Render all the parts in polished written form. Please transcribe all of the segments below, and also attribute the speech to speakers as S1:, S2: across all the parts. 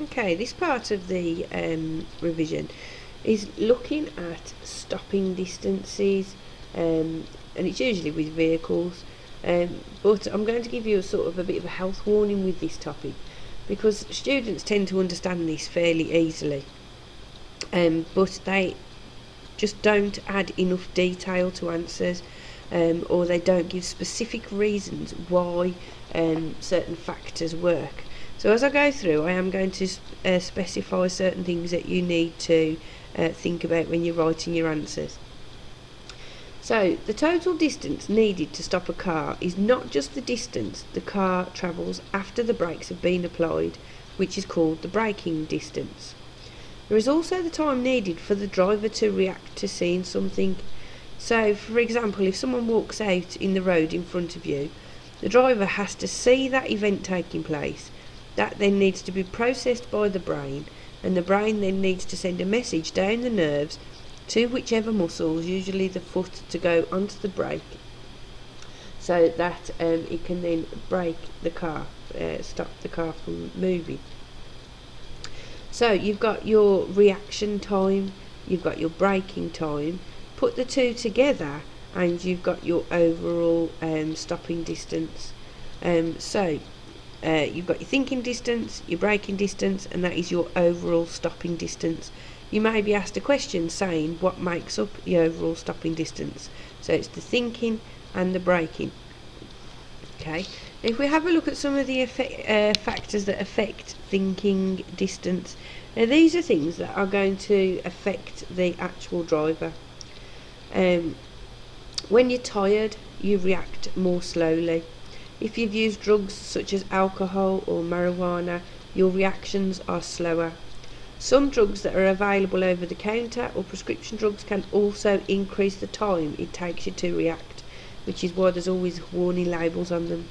S1: Okay, this part of the revision is looking at stopping distances, and it's usually with vehicles, but I'm going to give you a bit of a health warning with this topic, because students tend to understand this fairly easily, but they just don't add enough detail to answers, or they don't give specific reasons why certain factors work. So as I go through, I am going to specify certain things that you need to think about when you're writing your answers. So the total distance needed to stop a car is not just the distance the car travels after the brakes have been applied, which is called the braking distance. There is also the time needed for the driver to react to seeing something. So, for example, if someone walks out in the road in front of you, the driver has to see that event taking place. That then needs to be processed by the brain, and the brain then needs to send a message down the nerves to whichever muscles, usually the foot, to go onto the brake, so that it can then brake the car, stop the car from moving. So you've got your reaction time, you've got your braking time. Put the two together and you've got your overall stopping distance. You've got your thinking distance, your braking distance, and that is your overall stopping distance. You may be asked a question saying what makes up the overall stopping distance. So it's the thinking and the braking. Okay. If we have a look at some of the factors that affect thinking distance, now these are things that are going to affect the actual driver. When you're tired, you react more slowly. If you've used drugs such as alcohol or marijuana, your reactions are slower. Some drugs that are available over the counter or prescription drugs can also increase the time it takes you to react, which is why there's always warning labels on them.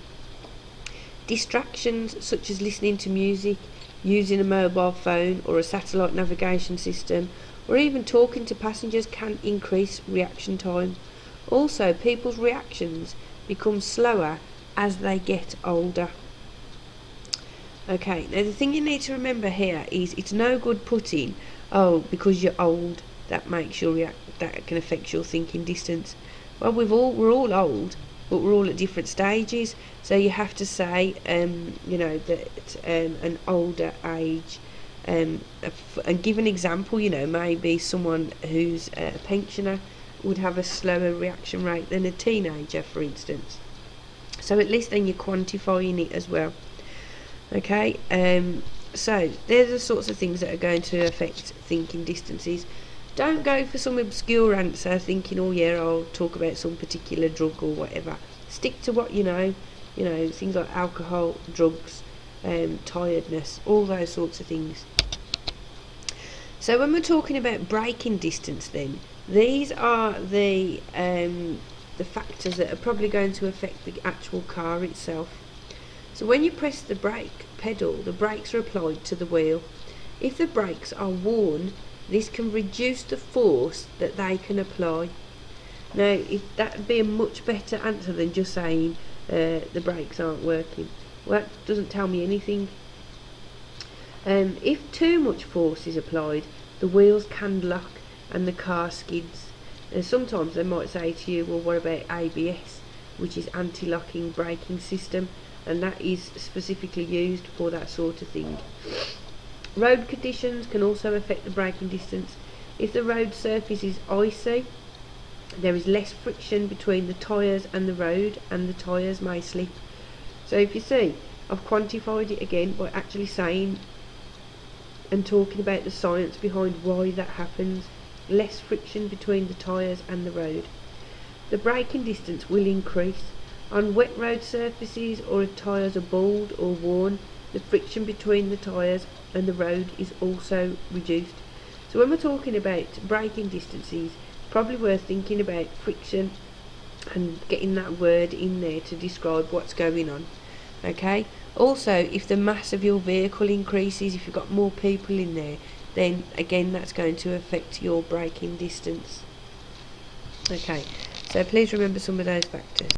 S1: Distractions such as listening to music, using a mobile phone or a satellite navigation system, or even talking to passengers can increase reaction time. Also, people's reactions become slower as they get older. Okay, now the thing you need to remember here is it's no good putting, oh, because you're old, that makes your that can affect your thinking distance. Well, we're all old, but we're all at different stages. So you have to say, that an older age, and give an example. Maybe someone who's a pensioner would have a slower reaction rate than a teenager, for instance. So at least then you're quantifying it as well. Okay, so they're the sorts of things that are going to affect thinking distances. Don't go for some obscure answer thinking, oh yeah, I'll talk about some particular drug or whatever. Stick to what you know, things like alcohol, drugs, tiredness, all those sorts of things. So when we're talking about braking distance then, these are the factors that are probably going to affect the actual car itself. So when you press the brake pedal, the brakes are applied to the wheel. If the brakes are worn, this can reduce the force that they can apply. Now, that would be a much better answer than just saying the brakes aren't working. Well, that doesn't tell me anything. If too much force is applied, the wheels can lock and the car skids. And sometimes they might say to you, well, what about ABS, which is anti-locking braking system, and that is specifically used for that sort of thing. Road conditions can also affect the braking distance. If the road surface is icy, there is less friction between the tyres and the road, and the tyres may slip. So if you see, I've quantified it again by actually saying and talking about the science behind why that happens. Less friction between the tyres and the road. The braking distance will increase. On wet road surfaces, or if tyres are bald or worn, the friction between the tyres and the road is also reduced. So when we're talking about braking distances, it's probably worth thinking about friction and getting that word in there to describe what's going on. Okay. Also, if the mass of your vehicle increases, if you've got more people in there, then again that's going to affect your braking distance. Okay, so please remember some of those factors.